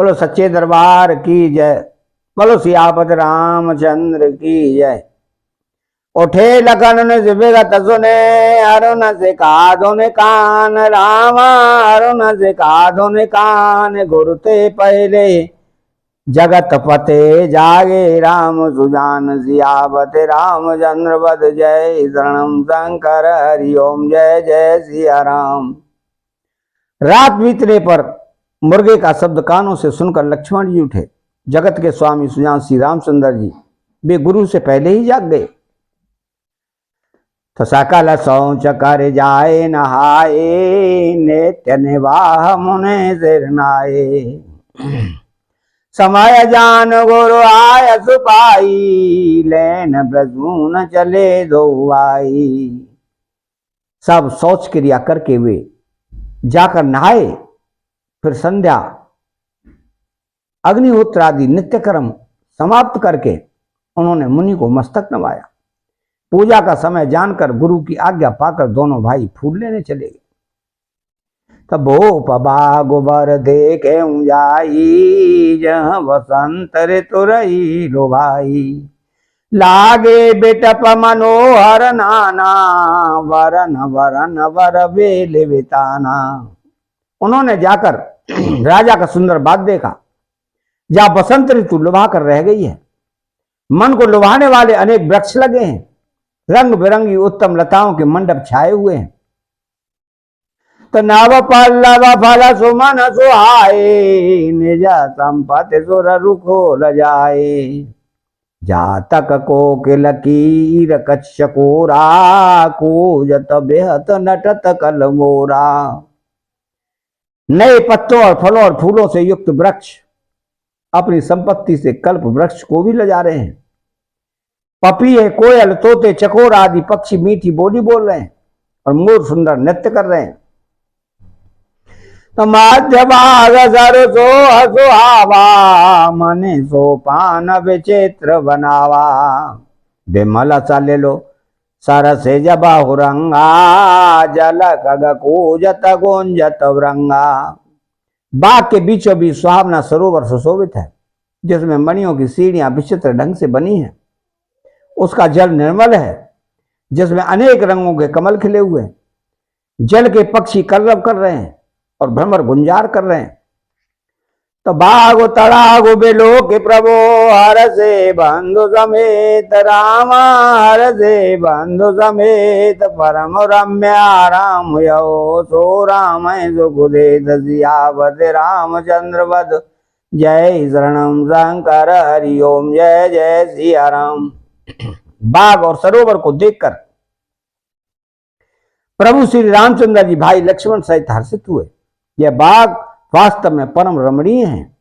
बोलो सच्चे दरबार की जय। बोलो सियापत रामचंद्र की जय। उठे लखन ने जिबेगा सुने, अरुण से काधो ने कान, रामा अरुण से काधो ने कान, गुरुते पहले जगत पते जागे, राम सुजान सियावत रामचंद्र बद जय, शरणम शंकर हरिओम जय जय सिया राम। रात बीतने पर मुर्गे का शब्द कानों से सुनकर लक्ष्मण जी उठे। जगत के स्वामी सुजान श्री रामचंद्र जी वे गुरु से पहले ही जाग गए। तो सकल शौच कर जाए नहाए, नित्य निवाह मुने सिर नाए, समय जान गुरु आय सुपाई, लेन ब्रजून चले दो आई। सब शौच क्रिया करके वे जाकर नहाए, फिर संध्या अग्निहोत्र आदि नित्य कर्म समाप्त करके उन्होंने मुनि को मस्तक नवाया। पूजा का समय जानकर गुरु की आज्ञा पाकर दोनों भाई फूल लेने चले गए। तब वो पबा गोबर देखे जाई, जहाँ वसंत ऋतु रही लो भाई, लागे बेटप मनोहर नाना, वरन वरन वर बेल बिताना। उन्होंने जाकर राजा का सुंदर बाग देखा, जहां बसंत ऋतु लुभा कर रह गई है। मन को लुभाने वाले अनेक वृक्ष लगे हैं, रंग बिरंगी उत्तम लताओं के मंडप छाए हुए हैं। तो नव पल्लव फल सुमन सुहाए, निज संपत्ति सुर रुखो लजाए, जातक कोकिल कीर कच्छकोरा, कूजत बेहत नटत कल मोरा। नए पत्तों और फलों और फूलों से युक्त वृक्ष अपनी संपत्ति से कल्प वृक्ष को भी लजा रहे हैं। पपीहे, कोयल, तोते, चकोर आदि पक्षी मीठी बोली बोल रहे हैं और मोर सुंदर नृत्य कर रहे हैं। तो माध्य भाग सरसो सुहावा, मने सो पान विचित्र बनावा, बिमल सा ले लो सर से जबाहु रंगा, जल कग कूजत गुंजत वृंगा। बाग के बीचों बीच सुहावना सरोवर सुशोभित है, जिसमें मणियों की सीढ़ियां विचित्र ढंग से बनी है। उसका जल निर्मल है, जिसमें अनेक रंगों के कमल खिले हुए हैं। जल के पक्षी कलरव कर रहे हैं और भ्रमर गुंजार कर रहे हैं। तो बागो तड़ागो बेलो के प्रभु, हर से बंधु समेत रामा, हर से बंधु समेत, परम रम्या राम यो, सो राम सुखदेत सियावत रामचंद्र वद जय, शरणम शंकर हरिओम जय जय सिया राम। बाग और सरोवर को देखकर प्रभु श्री रामचंद्र जी भाई लक्ष्मण सहित हर्षित हुए। यह बाग वास्तव में परम रमणीय है,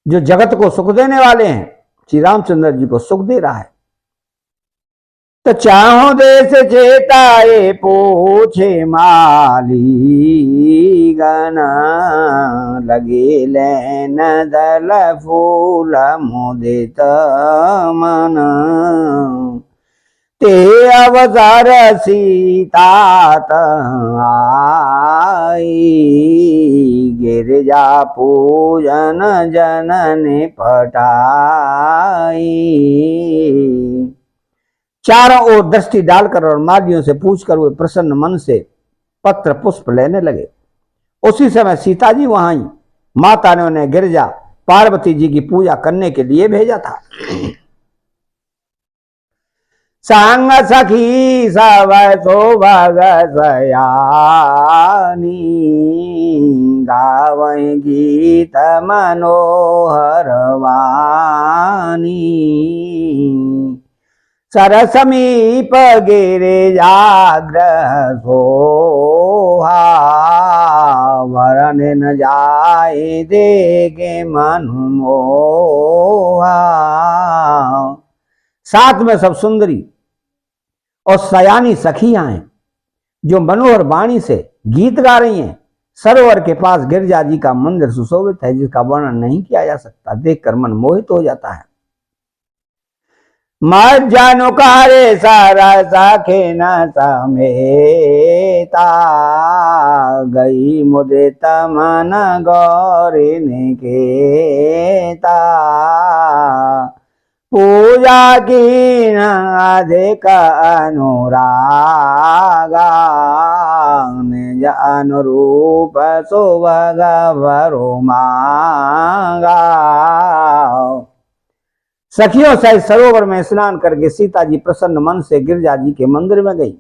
जो जगत को सुख देने वाले हैं। श्री रामचंद्र जी को सुख दे रहा है। तो चाहो देश चेताए पूछे माली, गना लगे लेन दल फूल मुदित मन, ते अवसर सीतात आई, गिरिजा पूजन जनन पटाई। चारों ओर दृष्टि डालकर और मालियों से पूछकर वे प्रसन्न मन से पत्र पुष्प लेने लगे। उसी समय सीता जी वहां आई। माता ने उन्हें गिरिजा पार्वती जी की पूजा करने के लिए भेजा था। संग सखी सब सौभग सयानी, गावै गीत मनोहर वानी, सर समीप गिरिजाग्रह सोहा, वरन न जाए देखे मनु मोहा। साथ में सब सुंदरी और सयानी सखियां हैं, जो मनोहर वाणी से गीत गा रही हैं। सरोवर के पास गिरिजा जी का मंदिर सुशोभित है, जिसका वर्णन नहीं किया जा सकता। देखकर मन मोहित हो जाता है। मत जानो कारे सारा साखे न समेता गई मुदे तमन गौरी निकेता पूजा की न अधिक अनुरागा निज अनुरूप सुभग भरो मांगा। सखियों सहित सरोवर में स्नान करके सीता जी प्रसन्न मन से गिरजा जी के मंदिर में गई।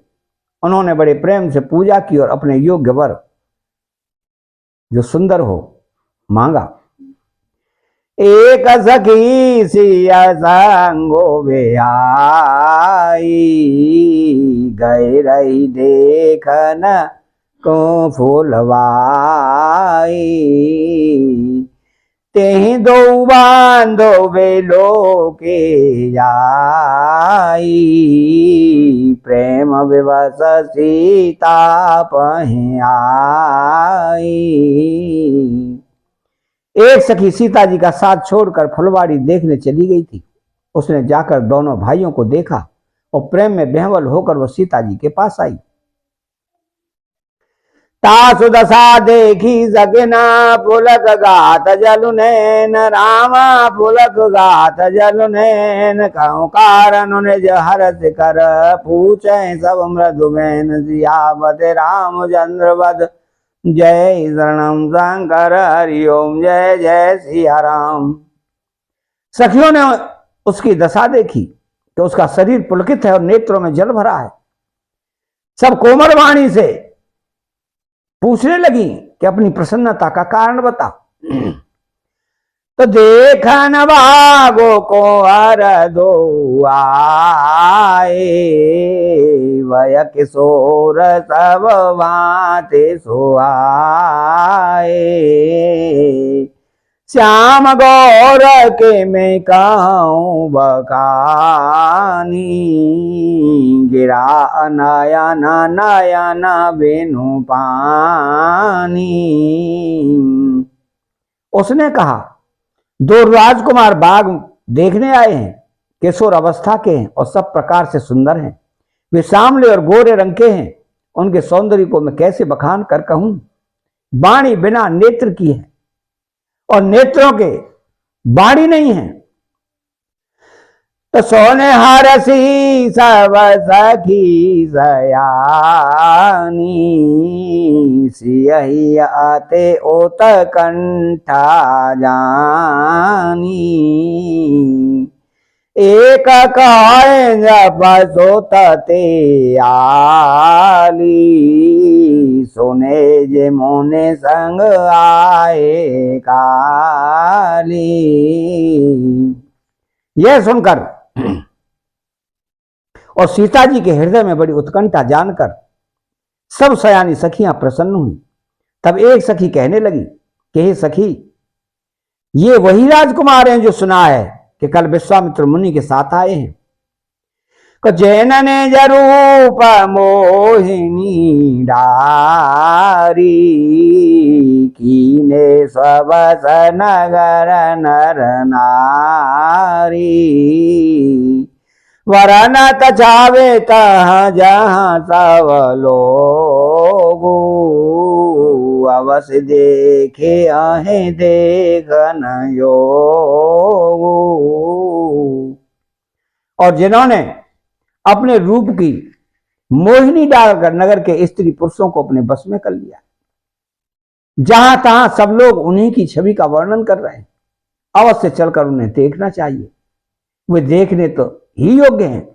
उन्होंने बड़े प्रेम से पूजा की और अपने योग्य वर जो सुंदर हो मांगा। एक सखी सिया संगो बेहाई गए रही देखन को फूलवाई तेहि दो बांधो बेलो के आई प्रेम विवश सीता पहि आई। एक सखी सीता जी का साथ छोड़कर फुलवाड़ी देखने चली गई थी। उसने जाकर दोनों भाइयों को देखा और प्रेम में बेहवल होकर वह सीता जी के पास आई। तासु दशा देखी सकिना पुलक गात जलु नैन रामा पुलक गात जलु नैन कहूँ कारण निज हरस कर पूछे सब मृदु बैन सियावत रामचंद्र वद जय शरणम शंकर हरिओम जय जय सिया राम। सखियों ने उसकी दशा देखी तो उसका शरीर पुलकित है और नेत्रों में जल भरा है। सब कोमल वाणी से पूछने लगी कि अपनी प्रसन्नता का कारण बता। तो देखन भागो को हर दो आए वय किशोर सब भांति सुहाए श्याम गौर के मैं कहूँ बखानी गिरा नयन नयन बिनु पानी। उसने कहा दो राजकुमार बाग देखने आए हैं, किशोर अवस्था के हैं और सब प्रकार से सुंदर हैं। वे सांवले और गोरे रंग के हैं। उनके सौंदर्य को मैं कैसे बखान कर कहूं। वाणी बिना नेत्र की है और नेत्रों के बाणी नहीं है। तो सोने हरसी सब सखी सयानी सियही आते ओत कंठा जानी एक कहे जब सोतते आली सुने जे मोने संग आए काली। यह सुनकर और सीता जी के हृदय में बड़ी उत्कंठा जानकर सब सयानी सखियां प्रसन्न हुई। तब एक सखी कहने लगी कि हे सखी, ये वही राजकुमार हैं जो सुना है कि कल विश्वामित्र मुनि के साथ आए हैं। जैन ने जरूप मोहिनी डारी कीने स्वस नगर नर नारी वरन तछावे तह जहाँ सब लोगो अवश्य देखे आहे देखन योगो। और जिन्होंने अपने रूप की मोहिनी डालकर नगर के स्त्री पुरुषों को अपने बस में कर लिया, जहां तहां सब लोग उन्हीं की छवि का वर्णन कर रहे हैं, अवश्य चलकर उन्हें देखना चाहिए। वे देखने तो ही योग्य हैं।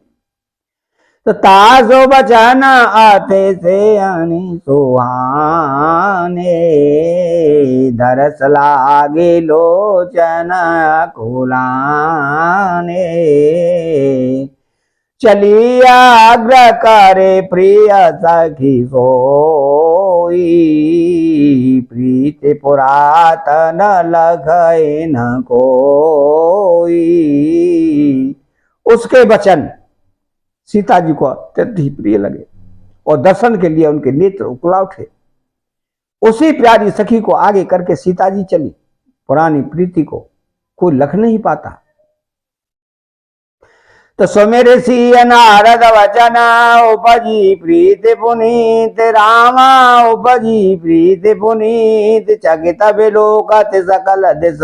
तो तासो बचन आते से अनि सुहाने धरस लागे लोचन कुलाने चलिया अग्र करे प्रिय सखी सोई प्रीति पुरातन लखै न कोई। उसके वचन सीता जी को अत्यंत ही प्रिय लगे और दर्शन के लिए उनके नेत्र उकला उठे। उसी प्यारी सखी को आगे करके सीता जी चली। पुरानी प्रीति को कोई लख नहीं पाता। तो सुमिर सिय नारद वचन उपजी प्रीत पुनीत रामा उपजी प्रीत पुनीत चकित विलोकत सकल दिश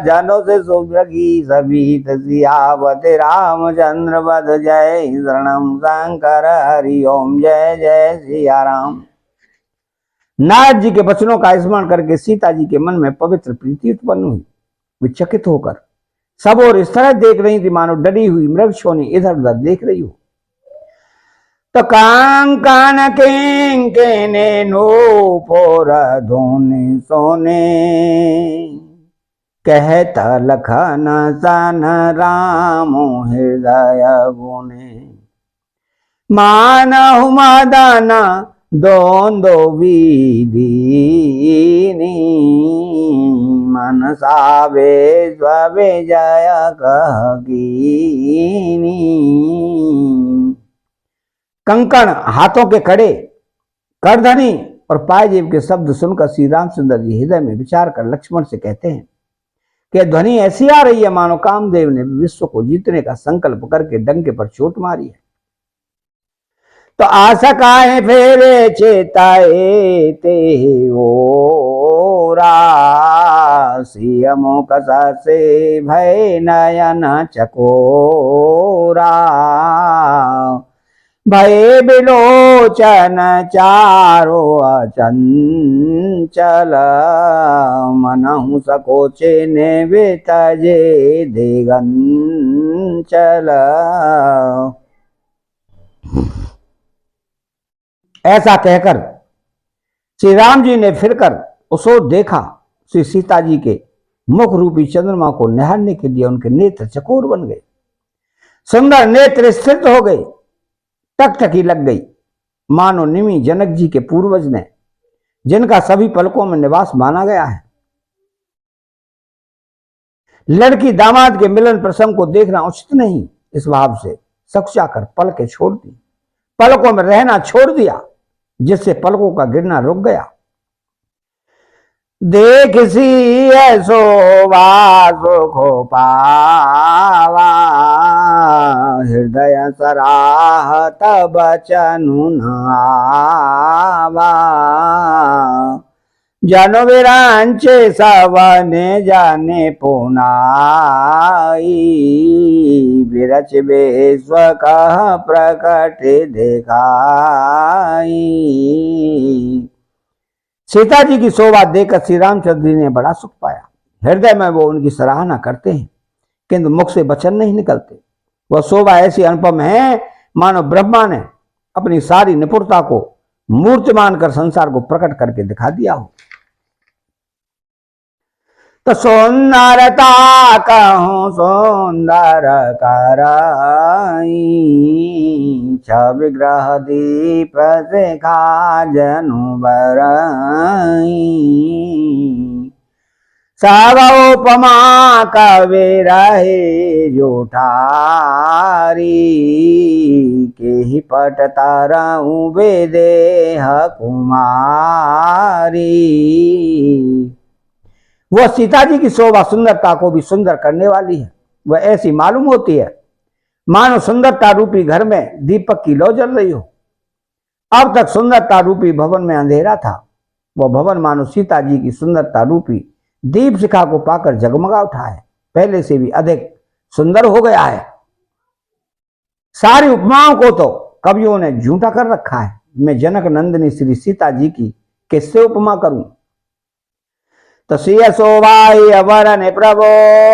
जनो से सुभ्रगी सभीत सियावत रामचंद्र वध जय शरणम शंकर हरि ओम जय जय सिया राम। नारद जी के वचनों का स्मरण करके सीता जी के मन में पवित्र प्रीति उत्पन्न हुई। वे चकित होकर सब और इस तरह देख रही थी मानो डरी हुई मृग छोनी इधर उधर देख रही हो। तो कांकन किंकिनी नूपुर धूनि सोने कहता लखन सन राम हृदय गुने मानहु मदन दोंदो विदीनी मनसावे स्ववे जय कहकीनी। कंकण हाथों के कड़े करधनी और पायजेब के शब्द सुनकर श्री रामचंद्र जी हृदय में विचार कर लक्ष्मण से कहते हैं कि ध्वनि ऐसी आ रही है मानो कामदेव ने विश्व को जीतने का संकल्प करके डंके पर चोट मारी है। तो आशा काहे फेरे चेताए ते ओरा सियमो कसा से भय नयन चकोरा भय बिलोचन चारो अचंचल मनहु सकोचे ने वितजे दिगंचल। ऐसा कहकर श्री राम जी ने फिरकर उस ओर देखा। श्री सीता जी के मुख रूपी चंद्रमा को निहारने के लिए उनके नेत्र चकोर बन गए, सुंदर नेत्र स्थित हो गए, टकटकी लग गई मानो निमि जनक जी के पूर्वज ने जिनका सभी पलकों में निवास माना गया है। लड़की दामाद के मिलन प्रसंग को देखना उचित नहीं, इस भाव से सकुचा कर पलकें छोड़ दी, पलकों में रहना छोड़ दिया, जिससे पलकों का गिरना रुक गया। देख सी शोभा सुखो पावा हृदय सराहत बचनु नावा जन विरांचे सवने जाने पुनाई विरच विश्व कह प्रकट दिखाई। सीता जी की शोभा देखकर श्री रामचंद्र जी ने बड़ा सुख पाया। हृदय में वो उनकी सराहना करते हैं किंतु मुख से वचन नहीं निकलते। वह शोभा ऐसी अनुपम है मानो ब्रह्मा ने अपनी सारी निपुणता को मूर्तिमान कर संसार को प्रकट करके दिखा दिया हो। तो सुंदरता कहूँ सुंदर कराई विग्रह दीप से जनु बराई सब उपमा कवि रहे जोठारी के ही पट ताराऊं बेदेह कुमारी। वह सीता जी की शोभा सुंदरता को भी सुंदर करने वाली है। वह ऐसी मालूम होती है मानो सुंदरता रूपी घर में दीपक की लौ जल रही हो। अब तक सुंदरता रूपी भवन में अंधेरा था, वह भवन मानो सीता जी की सुंदरता रूपी दीप शिखा को पाकर जगमगा उठा है, पहले से भी अधिक सुंदर हो गया है। सारी उपमाओं को तो कवियों ने झूठा कर रखा है। मैं जनक नंदिनी श्री सीता जी की किससे उपमा करूं। तो सिय शोभाई अवरन प्रभो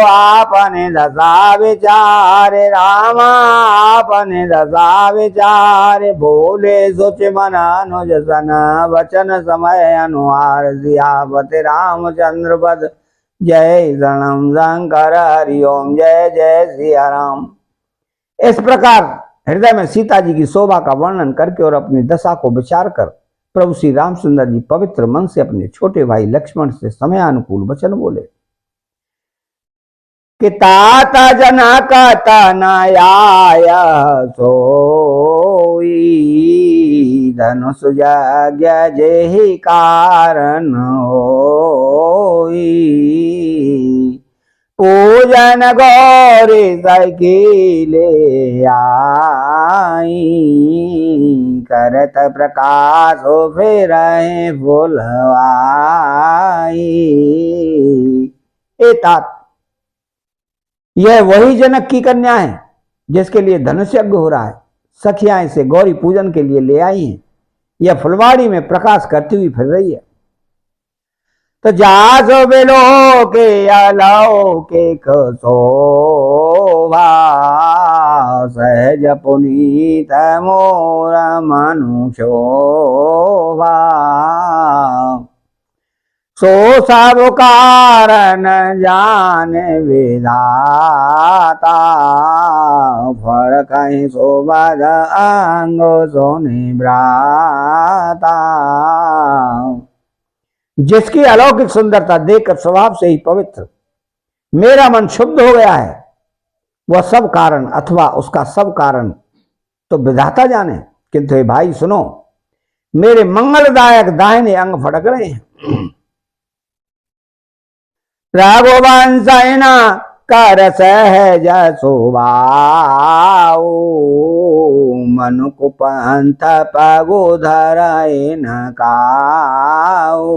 आपने दशा विचार रामा आपने दशा विचार बोले सोच मन अनुज सन वचन समय अनुहार सियावत रामचंद्र पद जय शरणम शंकर हरि ओम जय जय सिया राम। इस प्रकार हृदय में सीता जी की शोभा का वर्णन करके और अपनी दशा को विचार कर प्रभु श्री रामचंद्र जी पवित्र मन से अपने छोटे भाई लक्ष्मण से समयानुकूल वचन बोले कि तात जनक तनयाय सोई धनुष यज्ञ जेहि कारण होई पूज पूजन गौरी साइकिले आई, करत प्रकाश हो फिर फुलवाई। ए तात, यह वही जनक की कन्या है जिसके लिए धनुष यज्ञ हो रहा है। सखियां इसे गौरी पूजन के लिए ले आई हैं। यह फुलवाड़ी में प्रकाश करती हुई फिर रही है। तो जासो बेलो के अलाओ के शोभा, सहज पुनीत मोर मनु शोभा। सो सब कारण जान विधाता, फर कहीं शोभा अंग सोने भ्राता। जिसकी अलौकिक सुंदरता देखकर स्वभाव से ही पवित्र मेरा मन शुद्ध हो गया है, वह सब कारण अथवा उसका सब कारण तो विधाता जाने। किंतु हे भाई सुनो, मेरे मंगलदायक दाहिने अंग फटक रहे हैं। रघुवंश कर सहज सुभाऊ, मनु को पंथ पगोधर न काऊ।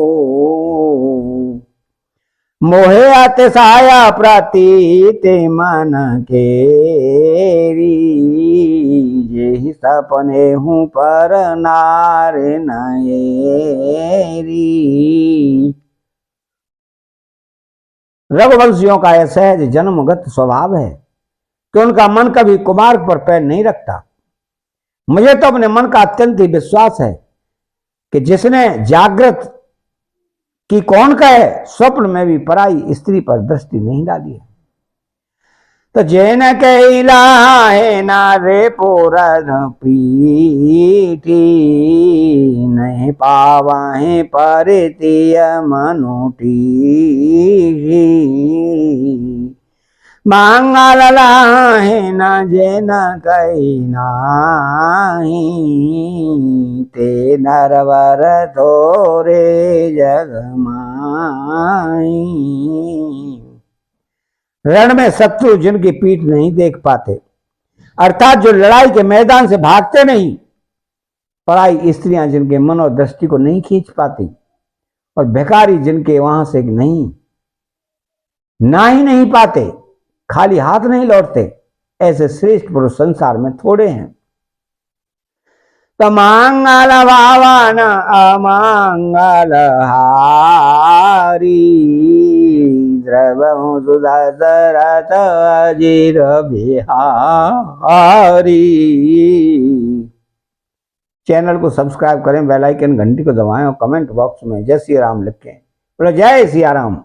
मोहे अतिशय प्रतीत मन केरी, जेहि सपने हूँ पर नार नएरी। रघुवंशियों का यह सहज जन्मगत स्वभाव है कि उनका मन कभी कुमार्ग पर पैर नहीं रखता। मुझे तो अपने मन का अत्यंत ही विश्वास है कि जिसने जागृत की कौन कहे, स्वप्न में भी पराई स्त्री पर दृष्टि नहीं डाली है। तो जैन कैला है नारे पूरन पीठी, नहीं पावाहे परितिय मनुटी। मांगल लाहे न जैन कई नाही, ते नरवर थोरे जग माई। रण में शत्रु जिनकी पीठ नहीं देख पाते, अर्थात जो लड़ाई के मैदान से भागते नहीं, पराई स्त्रियां जिनके मन और दृष्टि को नहीं खींच पाती, और भिखारी जिनके वहां से नहीं पाते, खाली हाथ नहीं लौटते, ऐसे श्रेष्ठ पुरुष संसार में थोड़े हैं। तो मांगल भावन अमांगल हारी, द्रवहु सुदशरथ अजिर बिहारी। चैनल को सब्सक्राइब करें, बेल आइकन घंटी को दबाएं और कमेंट बॉक्स में जय श्री राम लिखें। बोलो जय सिया राम।